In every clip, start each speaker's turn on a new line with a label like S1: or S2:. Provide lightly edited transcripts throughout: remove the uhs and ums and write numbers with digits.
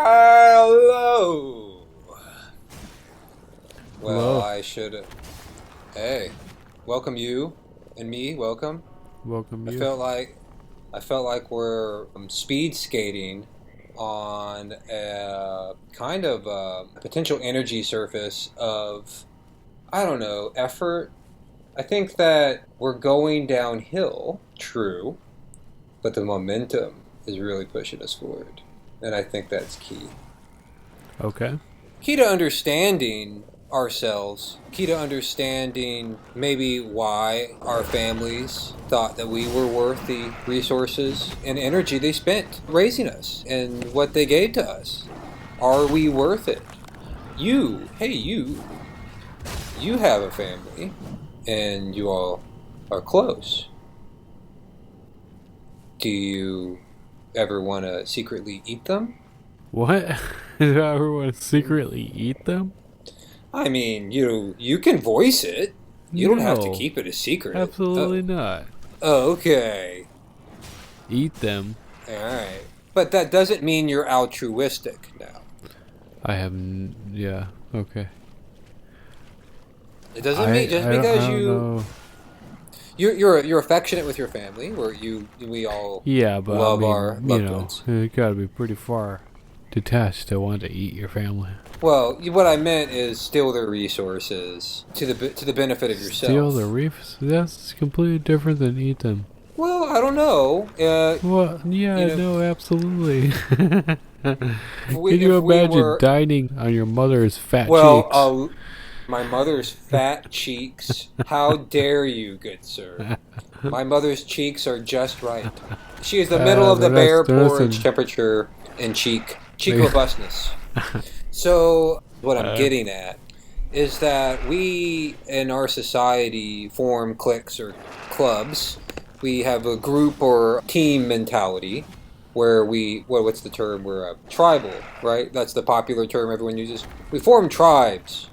S1: Hello. Well,
S2: Hello.
S1: I should. Hey, welcome you and me. Welcome.
S2: Welcome
S1: I
S2: you.
S1: felt like I felt like we're speed skating on a kind of potential energy surface of I don't know effort. I think that we're going downhill. True, but the momentum is really pushing us forward, and I think that's key.
S2: Okay.
S1: Key to understanding ourselves, key to understanding maybe why our families thought that we were worth the resources and energy they spent raising us and what they gave to us. Are we worth it? You have a family and you all are close. Do you ever want to secretly eat them?
S2: What? Does everyone secretly eat them?
S1: I mean, you can voice it. You don't have to
S2: No.
S1: keep it a secret.
S2: Absolutely
S1: Oh,
S2: not.
S1: okay.
S2: Eat them.
S1: All right. But that doesn't mean you're altruistic now.
S2: Yeah. Okay.
S1: It doesn't mean just
S2: I
S1: because
S2: don't know.
S1: you're affectionate with your family, or we all
S2: Yeah, but I
S1: love our
S2: mean,
S1: loved ones.
S2: you gotta be pretty far detached to want to eat your family.
S1: Well, what I meant is steal their resources to the benefit of
S2: Steal the
S1: yourself.
S2: reefs? That's completely different than eat them.
S1: Well, I don't know.
S2: Well,
S1: You
S2: yeah,
S1: know,
S2: no, absolutely.
S1: if
S2: Can you
S1: if we
S2: imagine
S1: were
S2: dining on your mother's fat
S1: well,
S2: cheeks?
S1: my mother's fat cheeks. How dare you, good sir? My mother's cheeks are just right. She is the middle of the bear
S2: They're
S1: porridge
S2: listen.
S1: temperature and cheek
S2: They,
S1: robustness. So what I'm
S2: uh,
S1: getting at is that we in our society form cliques or clubs. We have a group or team mentality where what's the term? We're tribal, right? That's the popular term everyone uses. We form tribes.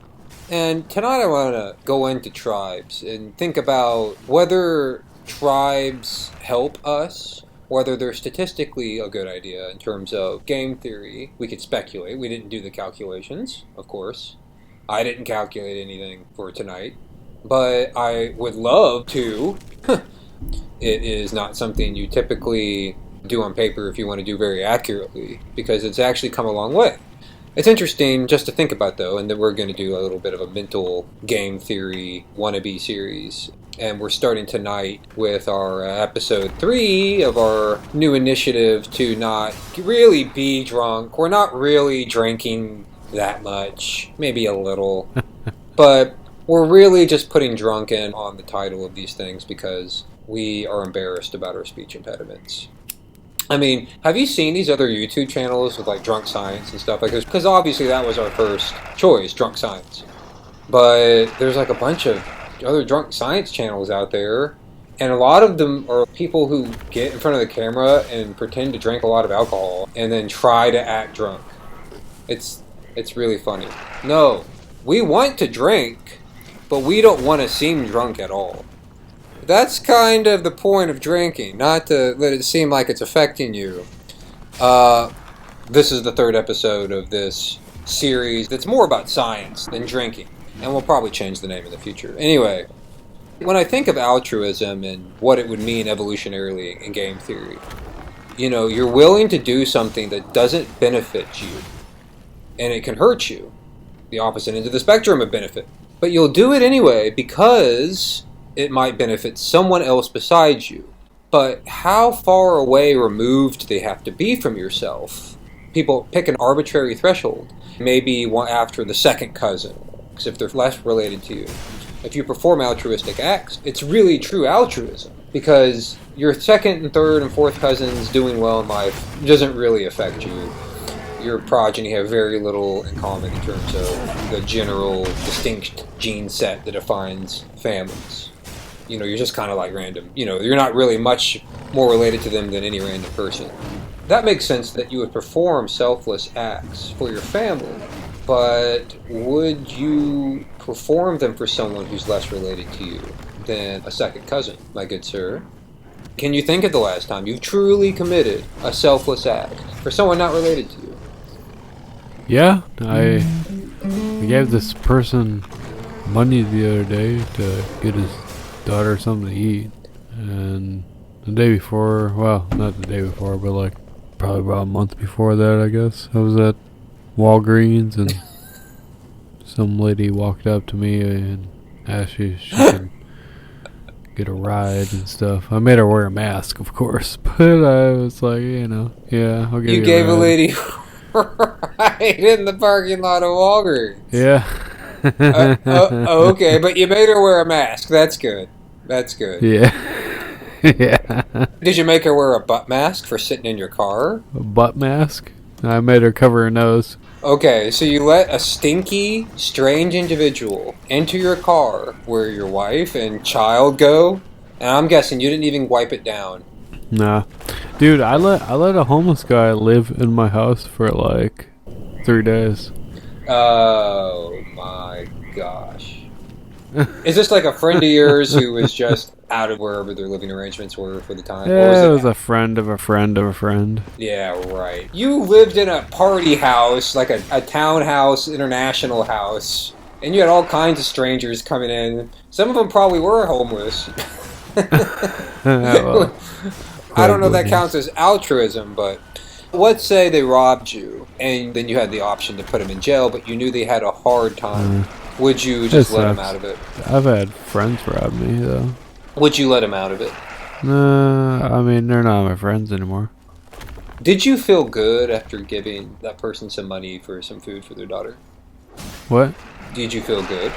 S1: And tonight I want to go into tribes and think about whether tribes help us, whether they're statistically a good idea in terms of game theory. We could speculate. We didn't do the calculations, of course. I didn't calculate anything for tonight, but I would love to. It is not something you typically do on paper if you want to do very accurately, because it's actually come a long way. It's interesting just to think about, though, and that we're going to do a little bit of a mental game theory wannabe series. And we're starting tonight with our episode 3 of our new initiative to not really be drunk. We're not really drinking that much, maybe a little. But we're really just putting drunken on the title of these things because we are embarrassed about our speech impediments. I mean, have you seen these other YouTube channels with like drunk science and stuff like this? Because obviously that was our first choice, drunk science. But there's like a bunch of other drunk science channels out there, and a lot of them are people who get in front of the camera and pretend to drink a lot of alcohol and then try to act drunk. It's it's really funny. No, we want to drink, but we don't want to seem drunk at all. That's kind of the point of drinking, not to let it seem like it's affecting you. Uh, this is the third episode of this series that's more about science than drinking, and we'll probably change the name in the future. Anyway, when I think of altruism and what it would mean evolutionarily in game theory, you're willing to do something that doesn't benefit you, and it can hurt you, the opposite end of the spectrum of benefit. But you'll do it anyway because it might benefit someone else besides you. But how far away removed do they have to be from yourself people pick an arbitrary threshold, maybe one after the second cousin, because if they're less related to you. If you perform altruistic acts, it's really true altruism, because your second and third and fourth cousins doing well in life doesn't really affect you. Your progeny have very little in common in terms of the general distinct gene set that defines families. You're just kind of like random. You're not really much more related to them than any random person. That makes sense that you would perform selfless acts for your family, but would you perform them for someone who's less related to you than a second cousin, my good sir? Can you think of the last time you've truly committed a selfless act for someone not related to you?
S2: Yeah, I gave this person money the other day to get his daughter something to eat, and the day before, well, not the day before, but like probably about a month before that, I guess, I was at Walgreens, and some lady walked up to me and asked if she could get a ride and stuff. I made her wear a mask, of course, but I was like, yeah, I'll give you a ride. You
S1: gave a lady right in the parking lot of Walgreens.
S2: Yeah.
S1: Okay, but you made her wear a mask. That's good.
S2: Yeah. Yeah.
S1: Did you make her wear a butt mask for sitting in your car?
S2: A butt mask? I made her cover her nose.
S1: Okay, so you let a stinky, strange individual into your car where your wife and child go, and I'm guessing you didn't even wipe it down.
S2: Nah. Dude, I let a homeless guy live in my house for like 3 days.
S1: Oh my gosh. Is this like a friend of yours who was just out of wherever their living arrangements were for the time?
S2: Yeah, it was a friend of a friend of a friend.
S1: Yeah, right. You lived in a party house, like a townhouse, international house, and you had all kinds of strangers coming in. Some of them probably were homeless.
S2: Well,
S1: I don't know if that counts as altruism, but let's say they robbed you, and then you had the option to put them in jail, but you knew they had a hard time. Would you just let them out of it?
S2: I've had friends rob me, though.
S1: Would you let them out of it?
S2: I mean, they're not my friends anymore.
S1: Did you feel good after giving that person some money for some food for their daughter?
S2: What?
S1: Did you feel good?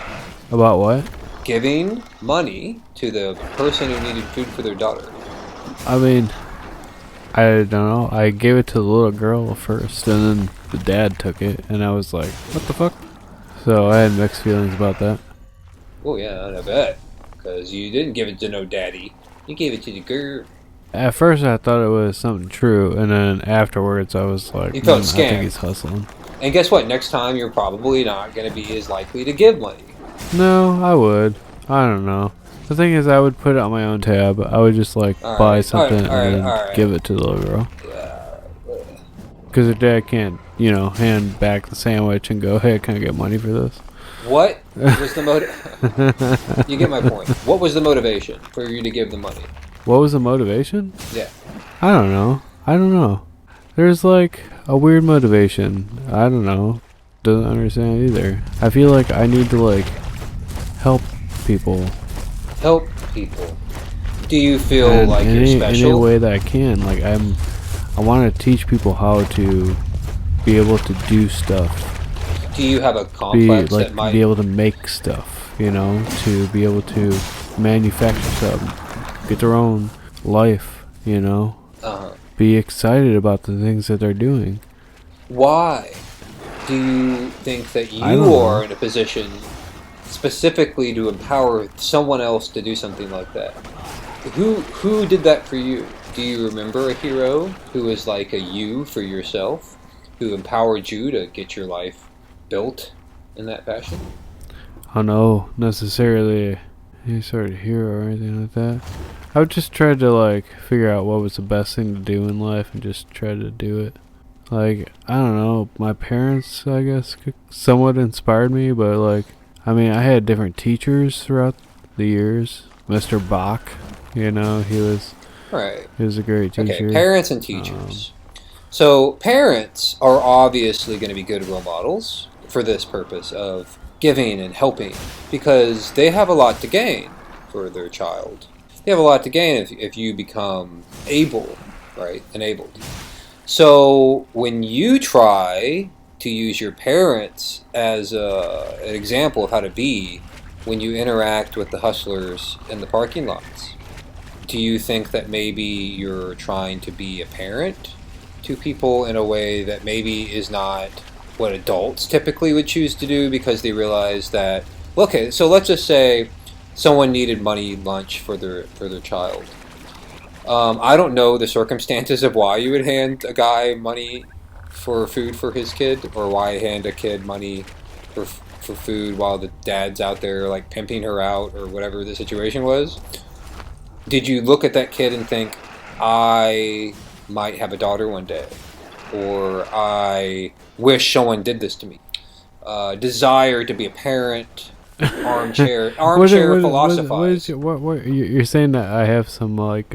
S2: About what?
S1: Giving money to the person who needed food for their daughter.
S2: I mean, I don't know. I gave it to the little girl first, and then the dad took it, and I was like, what the fuck? So I had mixed feelings about that.
S1: Oh yeah, I bet. Because you didn't give it to no daddy. You gave it to the girl.
S2: At first I thought it was something true, and then afterwards I was like,
S1: you felt scammed.
S2: I think he's hustling.
S1: And guess what? Next time you're probably not going to be as likely to give money.
S2: No, I would. I don't know. The thing is, I would put it on my own tab. I would just buy something and then give it to the little girl. Because her dad can't, hand back the sandwich and go, hey, can I get money for this?
S1: What was the motive? You get my point. What was the motivation for you to give the money?
S2: What was the motivation?
S1: Yeah.
S2: I don't know. There's a weird motivation. I don't know. Doesn't understand either. I feel like I need to help people.
S1: Help people. Do you feel like you're special?
S2: In any way that I can. I want to teach people how to be able to do stuff.
S1: Do you have a complex that might...
S2: be able to make stuff, to be able to manufacture stuff, get their own life, be excited about the things that they're doing.
S1: Why do you think that you are in a position specifically to empower someone else to do something like that? Who did that for you? Do you remember a hero who was like a you for yourself, who empowered you to get your life built in that fashion?
S2: I don't know necessarily any sort of hero or anything like that. I would just try to figure out what was the best thing to do in life and just try to do it. I don't know, my parents, I guess, somewhat inspired me, but I had different teachers throughout the years. Mr. Bach, he was
S1: right.
S2: He was a great teacher.
S1: Okay, parents and teachers. So parents are obviously going to be good role models for this purpose of giving and helping, because they have a lot to gain for their child. They have a lot to gain if you become able, right, enabled. So when you try to use your parents as an example of how to be when you interact with the hustlers in the parking lots, do you think that maybe you're trying to be a parent to people in a way that maybe is not what adults typically would choose to do because they realize that, okay, so let's just say someone needed money lunch for their child. I don't know the circumstances of why you would hand a guy money for food for his kid, or why hand a kid money for food while the dad's out there like pimping her out or whatever the situation was. Did you look at that kid and think, I might have a daughter one day, or I wish someone did this to me? Desire to be a parent, armchair philosophizing.
S2: What you're saying that I have some like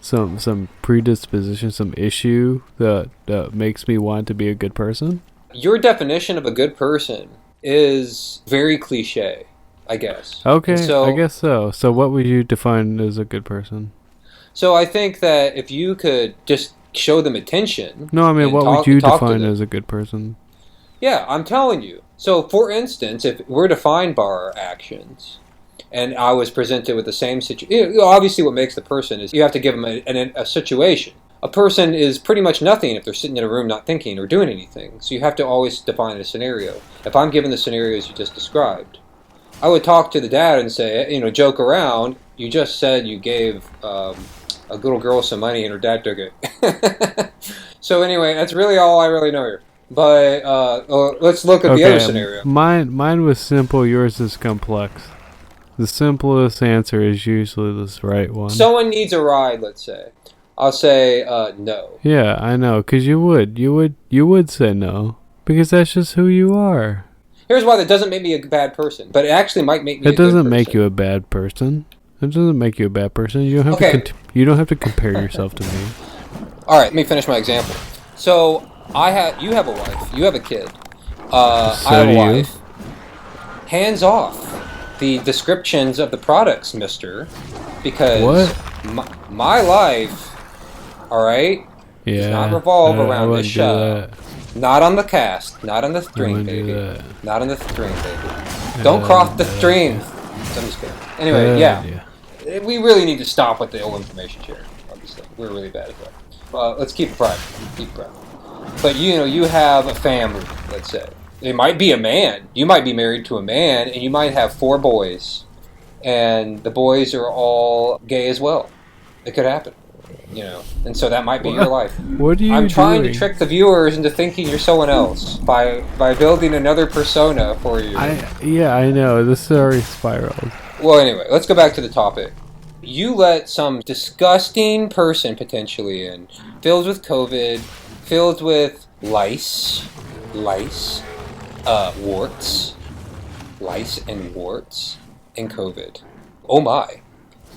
S2: some predisposition, some issue that makes me want to be a good person?
S1: Your definition of a good person is very cliche, I guess.
S2: Okay,
S1: so,
S2: I guess so. So what would you define as a good person?
S1: So I think that if you could just show them attention...
S2: No, I mean, what would you define as a good person?
S1: Yeah, I'm telling you. So, for instance, if we're defined by our actions, and I was presented with the same situation... Obviously, what makes the person is you have to give them a situation. A person is pretty much nothing if they're sitting in a room not thinking or doing anything. So you have to always define a scenario. If I'm given the scenarios you just described, I would talk to the dad and say, joke around, you just said you gave a little girl some money and her dad took it. So anyway, that's really all I really know here. But let's look at the other scenario.
S2: Mine was simple, yours is complex. The simplest answer is usually this right one.
S1: Someone needs a ride, let's say. I'll say no.
S2: Yeah, I know, because you would say no, because that's just who you are.
S1: Here's why that doesn't make me a bad person, but it actually might make me a good person.
S2: It doesn't make you a bad person. It doesn't make you a bad person. You don't have you don't have to compare yourself to me.
S1: All right, let me finish my example. So you have a wife, you have a kid. I have a wife. Hands off the descriptions of the products, mister, because my life, all right, does not revolve around this show. Not on the cast, not on the stream, baby. Not on the stream, baby. Don't cross the stream. I'm just kidding. Anyway, yeah. We really need to stop with the ill information sharing. Obviously, we're really bad at that. Let's keep it private. But you have a family. Let's say it might be a man. You might be married to a man, and you might have 4 boys, and the boys are all gay as well. It could happen. And so that might be your life.
S2: What are you
S1: I'm trying to trick the viewers into thinking you're someone else by building another persona for you.
S2: I know. This is already spiraled.
S1: Well, anyway, let's go back to the topic. You let some disgusting person potentially in, filled with COVID, filled with lice, warts, and COVID. Oh my.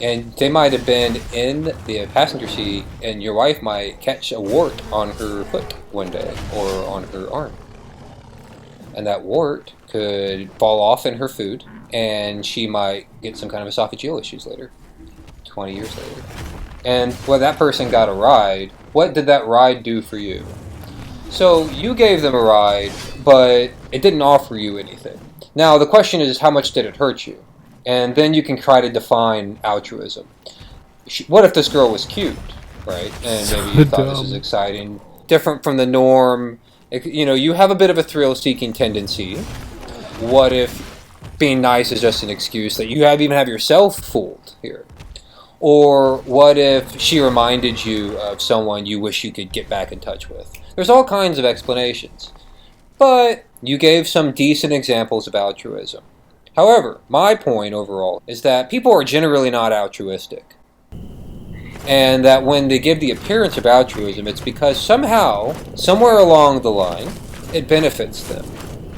S1: And they might have been in the passenger seat, and your wife might catch a wart on her foot one day, or on her arm. And that wart could fall off in her food, and she might get some kind of esophageal issues later, 20 years later. And that person got a ride. What did that ride do for you? So you gave them a ride, but it didn't offer you anything. Now the question is, how much did it hurt you? And then you can try to define altruism. What if this girl was cute, right? And maybe you thought this was exciting, different from the norm. You have a bit of a thrill-seeking tendency. What if being nice is just an excuse that you even have yourself fooled here? Or what if she reminded you of someone you wish you could get back in touch with? There's all kinds of explanations. But you gave some decent examples of altruism. However, my point overall is that people are generally not altruistic. And that when they give the appearance of altruism, it's because somehow, somewhere along the line, it benefits them.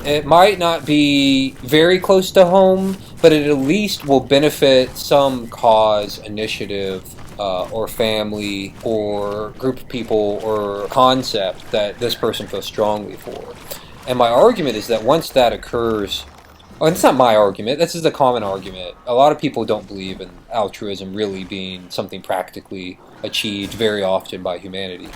S1: It might not be very close to home, but it at least will benefit some cause, initiative, or family, or group of people, or concept that this person feels strongly for. And my argument is that once that occurs... Oh, it's not my argument. This is a common argument. A lot of people don't believe in altruism really being something practically achieved very often by humanity.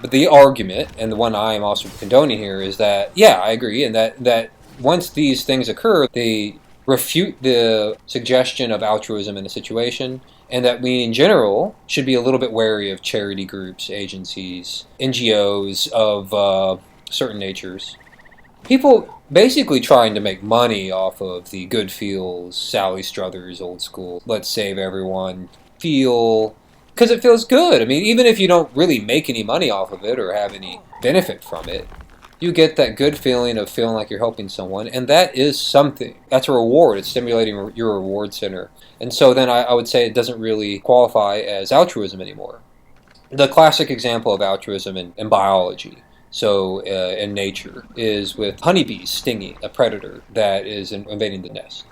S1: But the argument, and the one I am also condoning here, is that, yeah, I agree, and that once these things occur, they refute the suggestion of altruism in a situation, and that we in general should be a little bit wary of charity groups, agencies, NGOs of certain natures. People basically trying to make money off of the good feels, Sally Struthers, old school, let's save everyone, feel, because it feels good. I mean, even if you don't really make any money off of it or have any benefit from it, you get that good feeling of feeling like you're helping someone, and that is something. That's a reward. It's stimulating your reward center. And so then I would say it doesn't really qualify as altruism anymore. The classic example of altruism in biology, so in nature, is with honeybees stinging a predator that is invading the nest.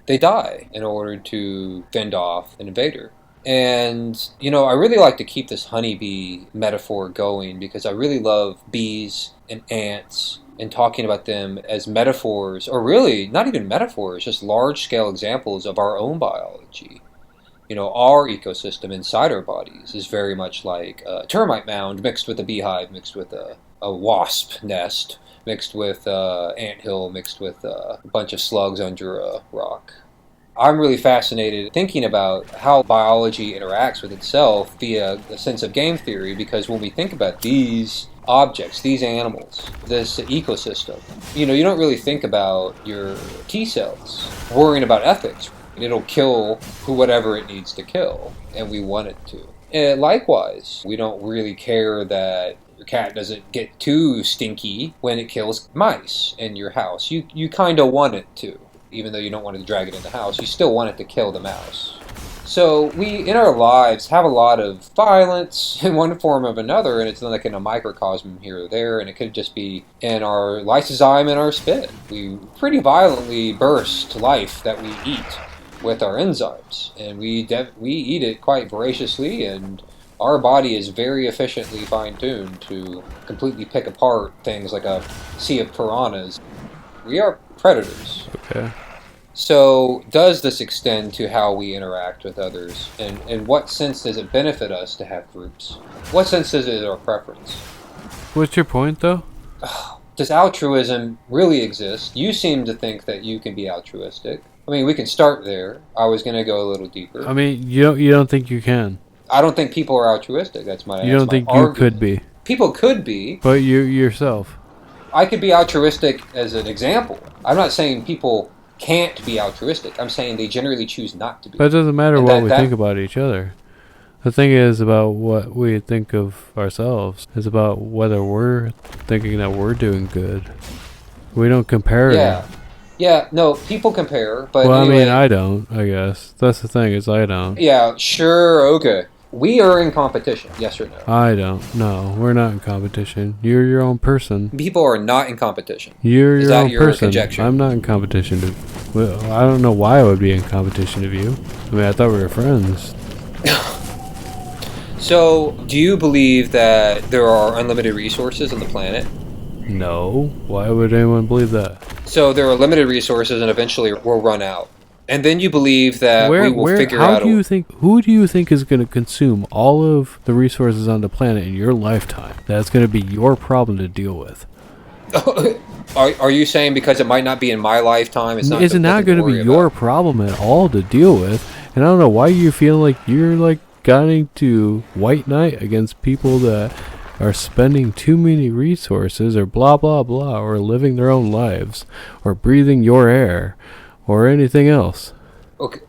S1: They die in order to fend off an invader. And, I really like to keep this honeybee metaphor going because I really love bees and ants and talking about them as metaphors, or really not even metaphors, just large-scale examples of our own biology. Our ecosystem inside our bodies is very much like a termite mound mixed with a beehive, mixed with a wasp nest, mixed with anthill, mixed with a bunch of slugs under a rock. I'm really fascinated thinking about how biology interacts with itself via a sense of game theory, because when we think about these objects, these animals, this ecosystem, you don't really think about your T cells worrying about ethics. It'll kill whatever it needs to kill, and we want it to. And likewise, we don't really care that your cat doesn't get too stinky when it kills mice in your house. You kind of want it to. Even though you don't want to drag it in the house, you still want it to kill the mouse. So we, in our lives, have a lot of violence in one form or another, and it's like in a microcosm here or there, and it could just be in our lysozyme and our spit. We pretty violently burst life that we eat with our enzymes, and we eat it quite voraciously, and our body is very efficiently fine-tuned to completely pick apart things like a sea of piranhas. We are predators.
S2: Okay.
S1: So does this extend to how we interact with others? And in what sense does it benefit us to have groups? What sense is it our preference?
S2: What's your point, though?
S1: Does altruism really exist? You seem to think that you can be altruistic. I mean, we can start there. I was going to go a little deeper.
S2: I mean, you don't think you can?
S1: I don't think people are altruistic. That's my
S2: You don't think
S1: argument.
S2: You could be?
S1: People could be.
S2: But you yourself.
S1: I could be altruistic as an example. I'm not saying people can't be altruistic. I'm saying they generally choose not to be.
S2: But it doesn't matter what we think about each other. The thing is about what we think of ourselves. It's about whether we're thinking that we're doing good. We don't compare.
S1: Yeah. Yeah, no, people compare, but
S2: well,
S1: anyway,
S2: I mean, I don't, I guess. That's the thing, is I don't.
S1: Yeah, sure, okay. We are in competition, yes or no?
S2: I don't. No, we're not in competition. You're your own person.
S1: People are not in competition.
S2: You're your own person.
S1: Conjecture?
S2: I'm not in competition. Well, I don't know why I would be in competition with you. I mean, I thought we were friends.
S1: So, do you believe that there are unlimited resources on the planet?
S2: No. Why would anyone believe that?
S1: So, there are limited resources and eventually we'll run out. And then you believe that we will figure out...
S2: Who do you think is going to consume all of the resources on the planet in your lifetime? That's going to be your problem to deal with.
S1: Are you saying because it might not be in my lifetime, it's not...
S2: It's not going to be your problem at all to deal with. And I don't know why you feel like you're like going to white knight against people that are spending too many resources or blah blah blah, or living their own lives, or breathing your air, or anything else.
S1: Okay,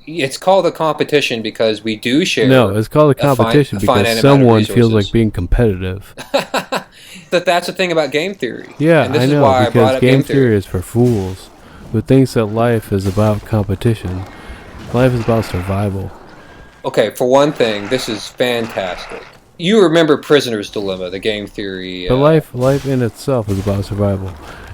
S1: it's called a competition because we do share.
S2: No, it's called a competition because someone feels like being competitive.
S1: That's the thing about game theory.
S2: Yeah, I know, because game theory is for fools who thinks that life is about competition. Life is about survival.
S1: Okay, for one thing, this is fantastic. You remember Prisoner's Dilemma, the game theory.
S2: But life in itself is about survival.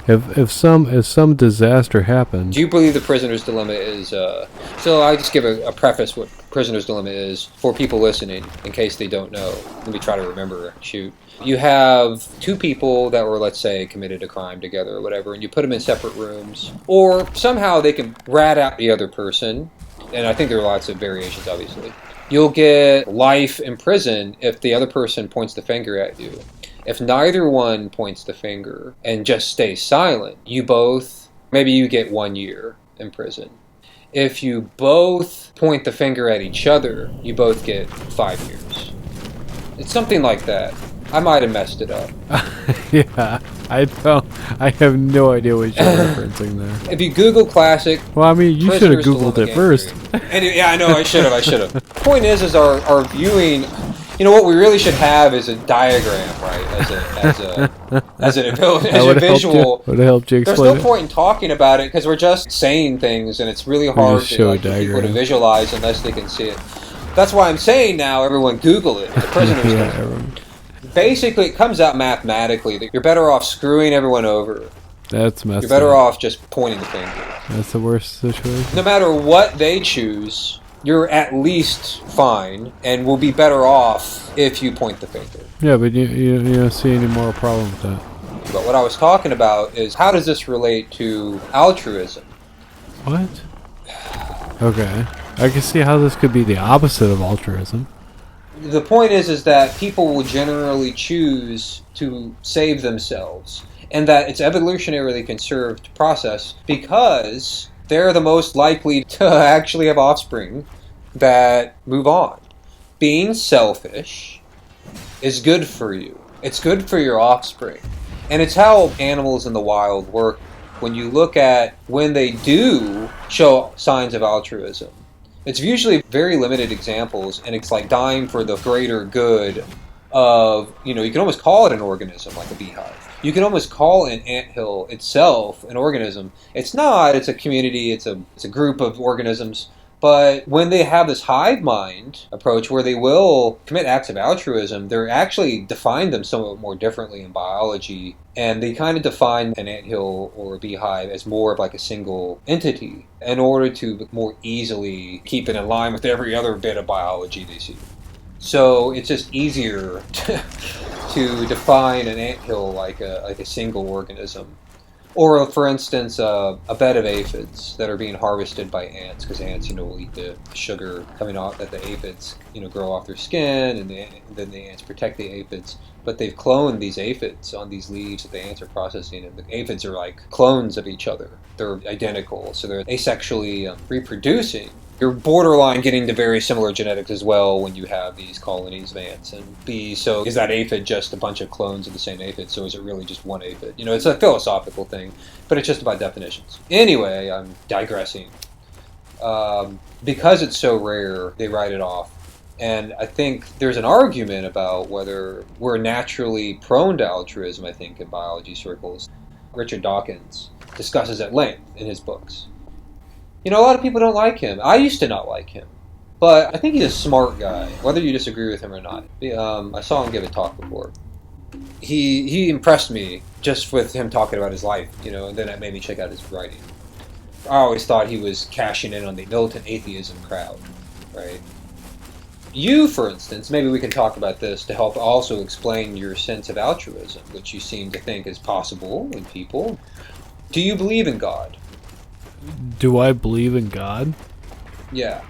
S2: If some disaster happens...
S1: Do you believe the Prisoner's Dilemma is... So I'll just give a preface what Prisoner's Dilemma is for people listening, in case they don't know. Let me try to remember. Shoot. You have two people that were, let's say, committed a crime together or whatever, and you put them in separate rooms. Or somehow they can rat out the other person. And I think there are lots of variations, obviously. You'll get life in prison if the other person points the finger at you. If neither one points the finger and just stays silent, maybe you get 1 year in prison. If you both point the finger at each other, you both get 5 years. It's something like that. I might have messed it up.
S2: Yeah, I have no idea what you're referencing there.
S1: If you Google classic...
S2: Well, I mean, you should have Googled it first.
S1: Yeah, I know, I should have. Point is our viewing... You know, what we really should have is a diagram, right? As a visual.
S2: Would have helped you explain
S1: There's no point in talking about it because we're just saying things, and it's really hard for people to visualize unless they can see it. That's why I'm saying now, everyone Google it. The prisoners. Basically, it comes out mathematically that you're better off screwing everyone over.
S2: That's messed up.
S1: You're better off just pointing the finger.
S2: That's the worst situation.
S1: No matter what they choose, you're at least fine, and will be better off if you point the finger.
S2: Yeah, but you don't see any moral problem with that.
S1: But what I was talking about is, how does this relate to altruism?
S2: What? Okay. I can see how this could be the opposite of altruism.
S1: The point is that people will generally choose to save themselves, and that it's evolutionarily conserved process because they're the most likely to actually have offspring that move on. Being selfish is good for you. It's good for your offspring. And it's how animals in the wild work. When you look at when they do show signs of altruism, it's usually very limited examples, and it's like dying for the greater good of, you can almost call it an organism, like a beehive. You can almost call an anthill itself an organism. It's not. It's a community. It's a group of organisms. But when they have this hive mind approach where they will commit acts of altruism, they're actually define them somewhat more differently in biology. And they kind of define an anthill or a beehive as more of like a single entity in order to more easily keep it in line with every other bit of biology they see. So it's just easier to define an anthill like a single organism. Or, for instance, a bed of aphids that are being harvested by ants, because ants, will eat the sugar coming off that the aphids, grow off their skin, and then the ants protect the aphids. But they've cloned these aphids on these leaves that the ants are processing, and the aphids are like clones of each other. They're identical, so they're asexually reproducing. You're borderline getting to very similar genetics as well when you have these colonies of ants and bees. So is that aphid just a bunch of clones of the same aphid? So is it really just one aphid? It's a philosophical thing, but it's just about definitions. Anyway, I'm digressing. Because it's so rare, they write it off. And I think there's an argument about whether we're naturally prone to altruism, I think, in biology circles. Richard Dawkins discusses at length in his books. A lot of people don't like him. I used to not like him. But I think he's a smart guy, whether you disagree with him or not. I saw him give a talk before. He impressed me just with him talking about his life, and then it made me check out his writing. I always thought he was cashing in on the militant atheism crowd, right? You, for instance, maybe we can talk about this to help also explain your sense of altruism, which you seem to think is possible in people. Do you believe in God?
S2: Do I believe in God?
S1: Yeah.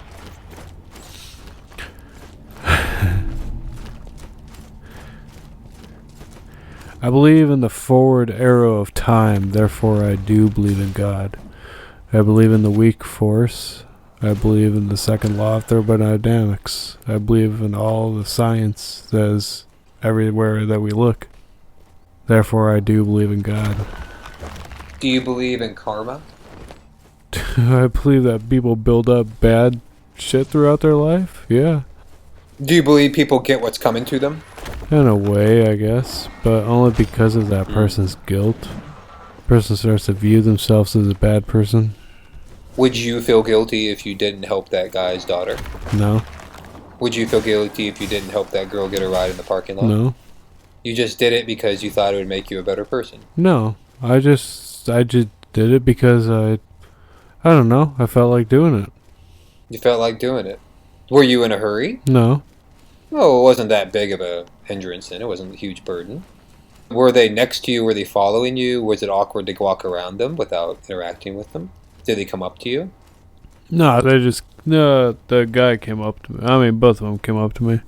S2: I believe in the forward arrow of time, therefore I do believe in God. I believe in the weak force. I believe in the second law of thermodynamics. I believe in all the science that is everywhere that we look. Therefore I do believe in God.
S1: Do you believe in karma?
S2: I believe that people build up bad shit throughout their life, yeah.
S1: Do you believe people get what's coming to them?
S2: In a way, I guess, but only because of that person's guilt. The person starts to view themselves as a bad person.
S1: Would you feel guilty if you didn't help that guy's daughter?
S2: No.
S1: Would you feel guilty if you didn't help that girl get a ride in the parking lot?
S2: No.
S1: You just did it because you thought it would make you a better person?
S2: No. I just did it because I don't know. I felt like doing it.
S1: You felt like doing it. Were you in a hurry?
S2: No.
S1: Oh, it wasn't that big of a hindrance then. It wasn't a huge burden. Were they next to you? Were they following you? Was it awkward to walk around them without interacting with them? Did they come up to you?
S2: No, they just No, the guy came up to me. I mean, both of them came up to me.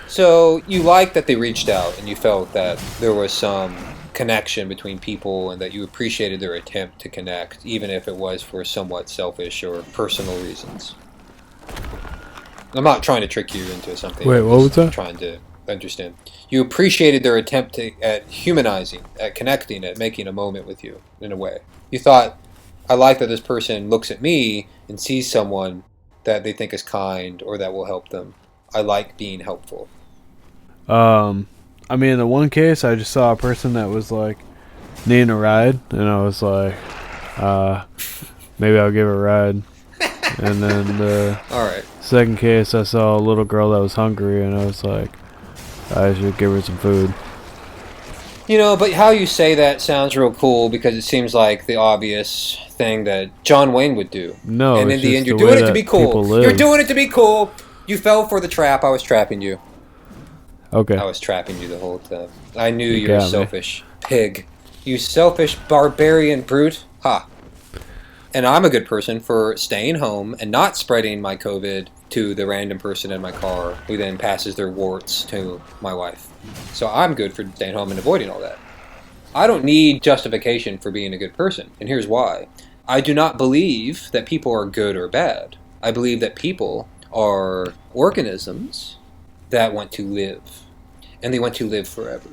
S1: So you liked that they reached out and you felt that there was some connection between people and that you appreciated their attempt to connect, even if it was for somewhat selfish or personal reasons. I'm not trying to trick you into something.
S2: Wait, what was that?
S1: I'm trying to understand. You appreciated their attempt at humanizing, at connecting, at making a moment with you, in a way. You thought, I like that this person looks at me and sees someone that they think is kind or that will help them. I like being helpful.
S2: I mean, in the one case, I just saw a person that was like needing a ride, and I was like, maybe I'll give her a ride. And then the
S1: All right.
S2: second case, I saw a little girl that was hungry, and I was like, I should give her some food.
S1: You know, but how you say that sounds real cool because it seems like the obvious thing that John Wayne would do.
S2: No,
S1: and in
S2: it's
S1: the
S2: just
S1: end, you're
S2: the way
S1: doing it to
S2: that
S1: be cool.
S2: people live.
S1: You're doing it to be cool. You fell for the trap. I was trapping you.
S2: Okay.
S1: I was trapping you the whole time. I knew
S2: You
S1: you were
S2: got me.
S1: selfish pig. You selfish barbarian brute. Ha. And I'm a good person for staying home and not spreading my COVID to the random person in my car who then passes their warts to my wife. So I'm good for staying home and avoiding all that. I don't need justification for being a good person, and here's why. I do not believe that people are good or bad. I believe that people are organisms that want to live, and they want to live forever.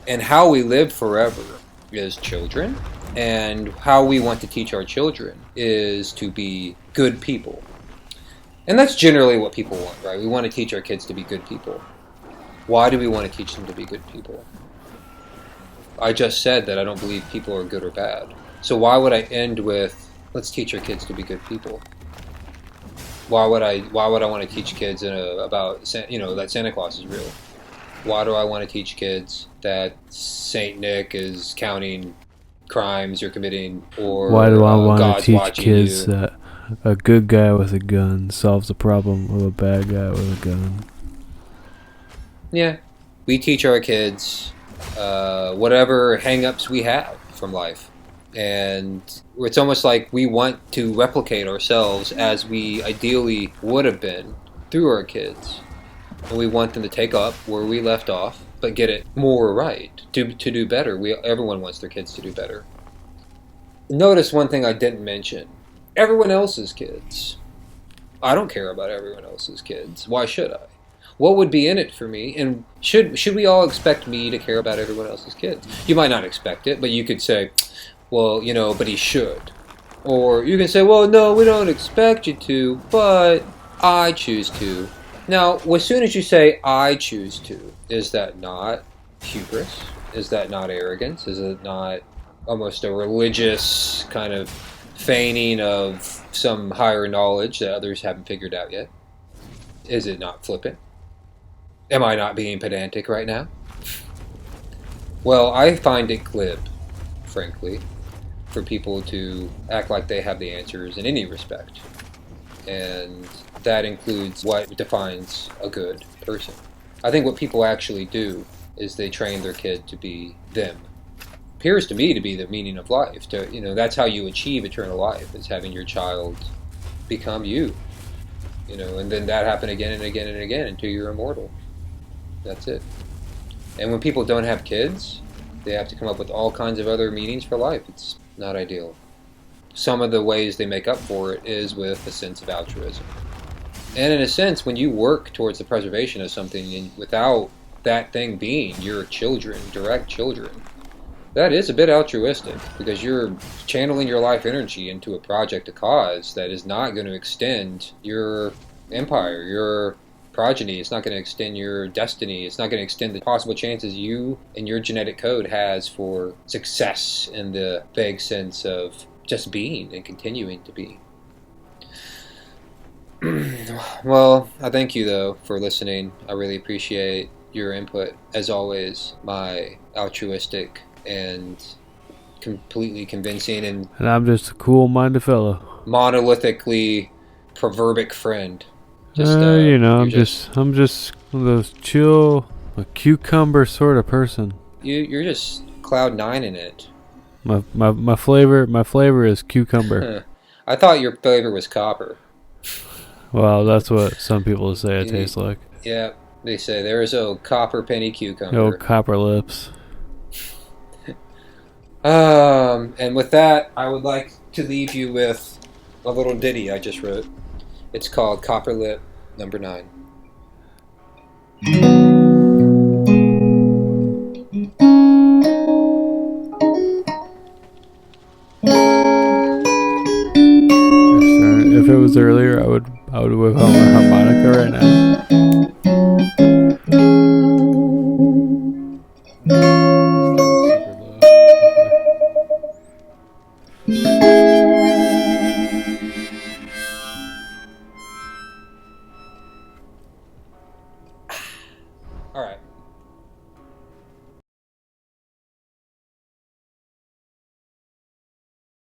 S1: And how we live forever is children, and how we want to teach our children is to be good people. And that's generally what people want, right? We want to teach our kids to be good people. Why do we want to teach them to be good people? I just said that I don't believe people are good or bad. So why would I end with, let's teach our kids to be good people? Why would I want to teach kids about that Santa Claus is real? Why do I want to teach kids that Saint Nick is counting crimes you're committing, or
S2: why do I want
S1: God's
S2: to teach
S1: watching
S2: kids
S1: you?
S2: that a good guy with a gun solves the problem of a bad guy with a gun?
S1: Yeah, we teach our kids whatever hang-ups we have from life. And it's almost like we want to replicate ourselves as we ideally would have been through our kids. And we want them to take up where we left off, but get it more right, to do better. Everyone wants their kids to do better. Notice one thing I didn't mention. Everyone else's kids. I don't care about everyone else's kids. Why should I? What would be in it for me? And should we all expect me to care about everyone else's kids? You might not expect it, but you could say, well, but he should. Or you can say, well, no, we don't expect you to, but I choose to. Now, as soon as you say, I choose to, is that not hubris? Is that not arrogance? Is it not almost a religious kind of feigning of some higher knowledge that others haven't figured out yet? Is it not flippant? Am I not being pedantic right now? Well, I find it glib, frankly, for people to act like they have the answers in any respect. And that includes what defines a good person. I think what people actually do is they train their kid to be them. Appears to me to be the meaning of life. That's how you achieve eternal life, is having your child become you. And then that happen again and again and again until you're immortal. That's it. And when people don't have kids, they have to come up with all kinds of other meanings for life. It's not ideal. Some of the ways they make up for it is with a sense of altruism. And in a sense, when you work towards the preservation of something and without that thing being your children, direct children, that is a bit altruistic, because you're channeling your life energy into a project, a cause that is not going to extend your empire, your progeny. It's not going to extend your destiny. It's not going to extend the possible chances you and your genetic code has for success in the vague sense of just being and continuing to be. Well, I thank you, though, for listening. I really appreciate your input. As always, my altruistic and completely convincing and
S2: I'm just a cool-minded fellow.
S1: monolithically proverbic friend.
S2: I'm just one of those chill, a cucumber sort of person.
S1: You're just Cloud9 in it.
S2: My flavor is cucumber.
S1: I thought your flavor was copper.
S2: Wow, that's what some people say it tastes like.
S1: Yeah, they say there's a copper penny
S2: No
S1: cucumber.
S2: copper lips.
S1: And with that, I would like to leave you with a little ditty I just wrote. It's called Copper Lip Number 9.
S2: If it was earlier, I would